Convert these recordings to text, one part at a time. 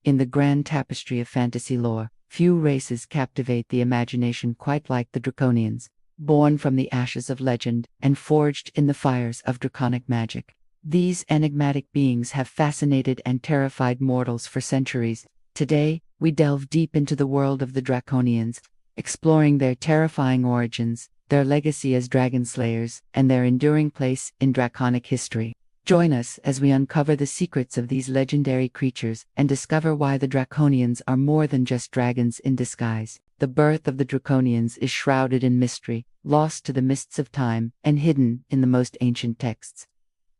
In the grand tapestry of fantasy lore, few races captivate the imagination quite like the Draconians, born from the ashes of legend and forged in the fires of draconic magic. These enigmatic beings have fascinated and terrified mortals for centuries. Today, we delve deep into the world of the Draconians, exploring their terrifying origins, their legacy as dragon slayers, and their enduring place in draconic history. Join us as we uncover the secrets of these legendary creatures and discover why the Draconians are more than just dragons in disguise. The birth of the Draconians is shrouded in mystery, lost to the mists of time, and hidden in the most ancient texts.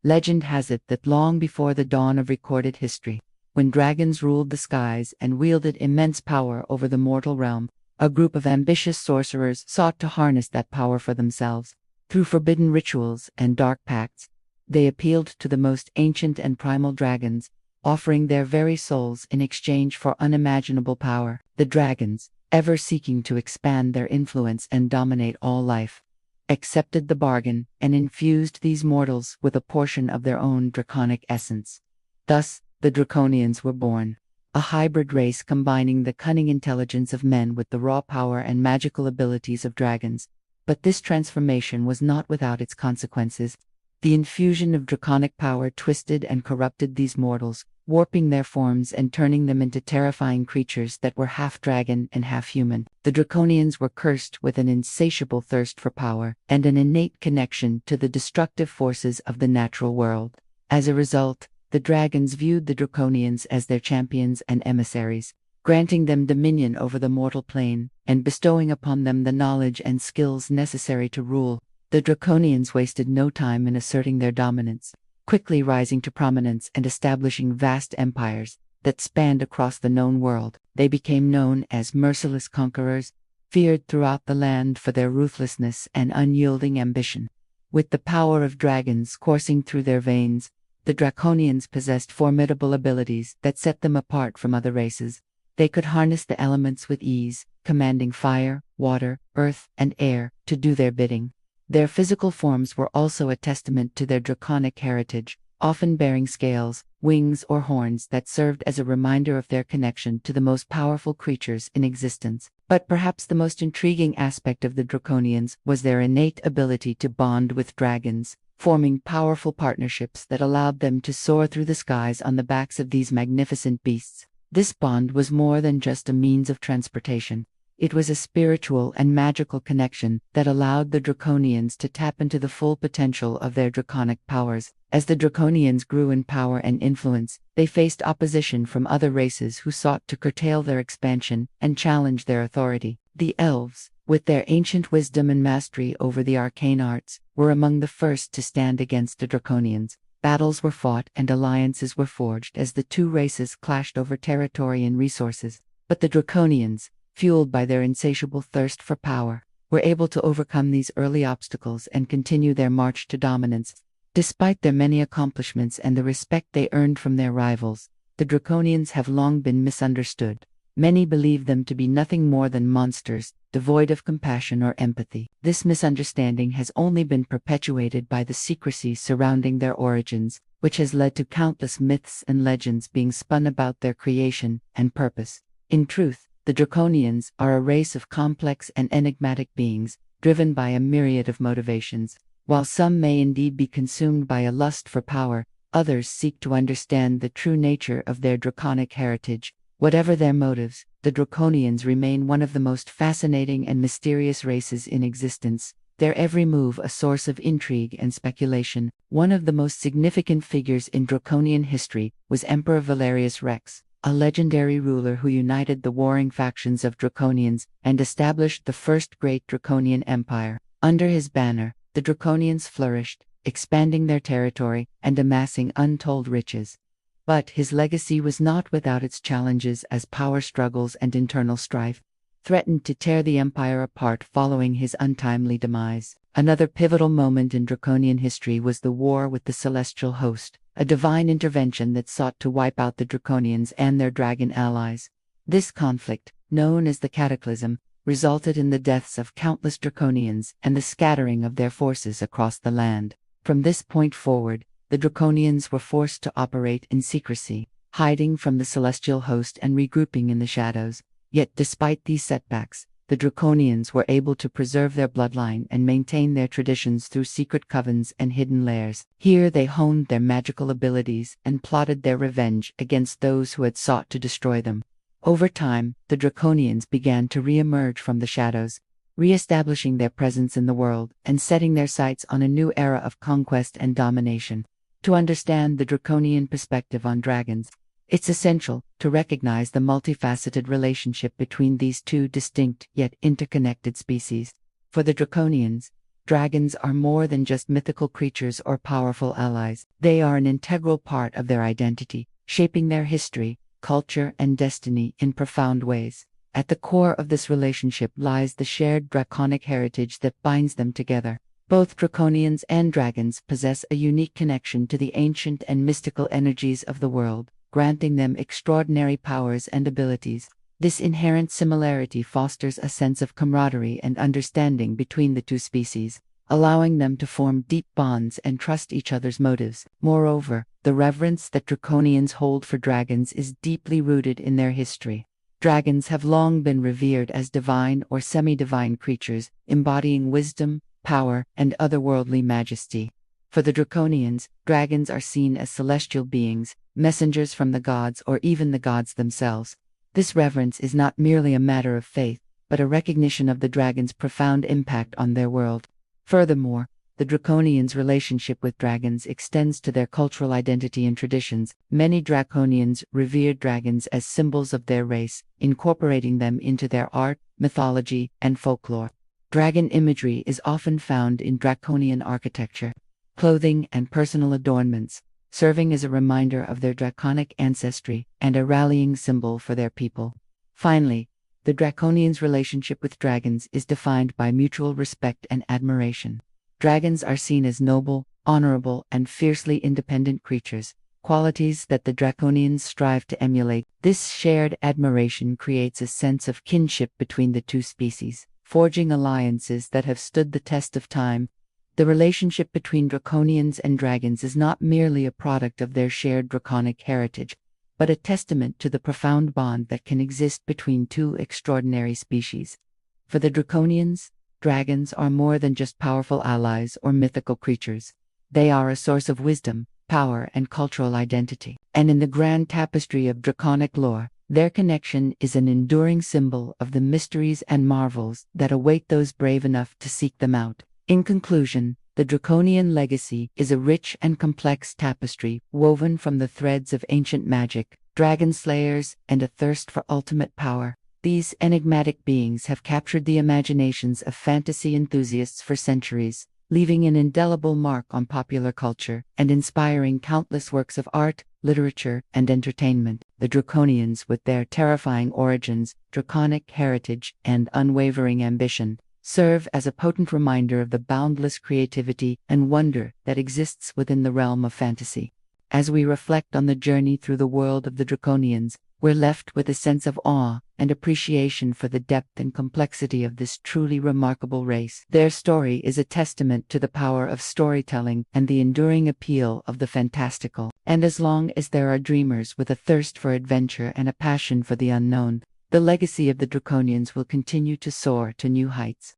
Legend has it that long before the dawn of recorded history, when dragons ruled the skies and wielded immense power over the mortal realm, a group of ambitious sorcerers sought to harness that power for themselves. Through forbidden rituals and dark pacts, they appealed to the most ancient and primal dragons, offering their very souls in exchange for unimaginable power. The dragons, ever seeking to expand their influence and dominate all life, accepted the bargain and infused these mortals with a portion of their own draconic essence. Thus, the Draconians were born, a hybrid race combining the cunning intelligence of men with the raw power and magical abilities of dragons. But this transformation was not without its consequences. The infusion of draconic power twisted and corrupted these mortals, warping their forms and turning them into terrifying creatures that were half dragon and half human. The Draconians were cursed with an insatiable thirst for power and an innate connection to the destructive forces of the natural world. As a result, the dragons viewed the Draconians as their champions and emissaries, granting them dominion over the mortal plane and bestowing upon them the knowledge and skills necessary to rule. The Draconians wasted no time in asserting their dominance, quickly rising to prominence and establishing vast empires that spanned across the known world. They became known as merciless conquerors, feared throughout the land for their ruthlessness and unyielding ambition. With the power of dragons coursing through their veins, the Draconians possessed formidable abilities that set them apart from other races. They could harness the elements with ease, commanding fire, water, earth, and air to do their bidding. Their physical forms were also a testament to their draconic heritage, often bearing scales, wings, or horns that served as a reminder of their connection to the most powerful creatures in existence. But perhaps the most intriguing aspect of the Draconians was their innate ability to bond with dragons, forming powerful partnerships that allowed them to soar through the skies on the backs of these magnificent beasts. This bond was more than just a means of transportation. It was a spiritual and magical connection that allowed the Draconians to tap into the full potential of their draconic powers. As the Draconians grew in power and influence, they faced opposition from other races who sought to curtail their expansion and challenge their authority. The elves, with their ancient wisdom and mastery over the arcane arts, were among the first to stand against the Draconians. Battles were fought and alliances were forged as the two races clashed over territory and resources. But the Draconians, fueled by their insatiable thirst for power, were able to overcome these early obstacles and continue their march to dominance. Despite their many accomplishments and the respect they earned from their rivals, the Draconians have long been misunderstood. Many believe them to be nothing more than monsters, devoid of compassion or empathy. This misunderstanding has only been perpetuated by the secrecy surrounding their origins, which has led to countless myths and legends being spun about their creation and purpose. In truth, the Draconians are a race of complex and enigmatic beings, driven by a myriad of motivations. While some may indeed be consumed by a lust for power, others seek to understand the true nature of their draconic heritage. Whatever their motives, the Draconians remain one of the most fascinating and mysterious races in existence, their every move a source of intrigue and speculation. One of the most significant figures in Draconian history was Emperor Valerius Rex, a legendary ruler who united the warring factions of Draconians and established the first great Draconian empire. Under his banner, the Draconians flourished, expanding their territory and amassing untold riches. But his legacy was not without its challenges, as power struggles and internal strife threatened to tear the empire apart following his untimely demise. Another pivotal moment in Draconian history was the war with the Celestial Host, a divine intervention that sought to wipe out the Draconians and their dragon allies. This conflict, known as the Cataclysm, resulted in the deaths of countless Draconians and the scattering of their forces across the land. From this point forward, the Draconians were forced to operate in secrecy, hiding from the celestial host and regrouping in the shadows. Yet despite these setbacks, the Draconians were able to preserve their bloodline and maintain their traditions through secret covens and hidden lairs. Here they honed their magical abilities and plotted their revenge against those who had sought to destroy them. Over time, the Draconians began to re-emerge from the shadows, re-establishing their presence in the world and setting their sights on a new era of conquest and domination. To understand the Draconian perspective on dragons, it's essential to recognize the multifaceted relationship between these two distinct yet interconnected species. For the Draconians, dragons are more than just mythical creatures or powerful allies. They are an integral part of their identity, shaping their history, culture, and destiny in profound ways. At the core of this relationship lies the shared draconic heritage that binds them together. Both Draconians and dragons possess a unique connection to the ancient and mystical energies of the world, granting them extraordinary powers and abilities. This inherent similarity fosters a sense of camaraderie and understanding between the two species, allowing them to form deep bonds and trust each other's motives. Moreover, the reverence that Draconians hold for dragons is deeply rooted in their history. Dragons have long been revered as divine or semi-divine creatures, embodying wisdom, power, and otherworldly majesty. For the Draconians, dragons are seen as celestial beings, messengers from the gods or even the gods themselves. This reverence is not merely a matter of faith, but a recognition of the dragon's profound impact on their world. Furthermore, the Draconians' relationship with dragons extends to their cultural identity and traditions. Many Draconians revere dragons as symbols of their race, incorporating them into their art, mythology, and folklore. Dragon imagery is often found in Draconian architecture, clothing, and personal adornments, serving as a reminder of their draconic ancestry and a rallying symbol for their people. Finally, the Draconians' relationship with dragons is defined by mutual respect and admiration. Dragons are seen as noble, honorable, and fiercely independent creatures, qualities that the Draconians strive to emulate. This shared admiration creates a sense of kinship between the two species, forging alliances that have stood the test of time. The relationship between Draconians and dragons is not merely a product of their shared draconic heritage, but a testament to the profound bond that can exist between two extraordinary species. For the Draconians, dragons are more than just powerful allies or mythical creatures. They are a source of wisdom, power, and cultural identity. And in the grand tapestry of draconic lore, their connection is an enduring symbol of the mysteries and marvels that await those brave enough to seek them out. In conclusion, the Draconian Legacy is a rich and complex tapestry woven from the threads of ancient magic, dragon slayers, and a thirst for ultimate power. These enigmatic beings have captured the imaginations of fantasy enthusiasts for centuries, leaving an indelible mark on popular culture and inspiring countless works of art, literature, and entertainment. The Draconians, with their terrifying origins, draconic heritage, and unwavering ambition, serve as a potent reminder of the boundless creativity and wonder that exists within the realm of fantasy. As we reflect on the journey through the world of the Draconians, we're left with a sense of awe and appreciation for the depth and complexity of this truly remarkable race. Their story is a testament to the power of storytelling and the enduring appeal of the fantastical. And as long as there are dreamers with a thirst for adventure and a passion for the unknown, the legacy of the Draconians will continue to soar to new heights.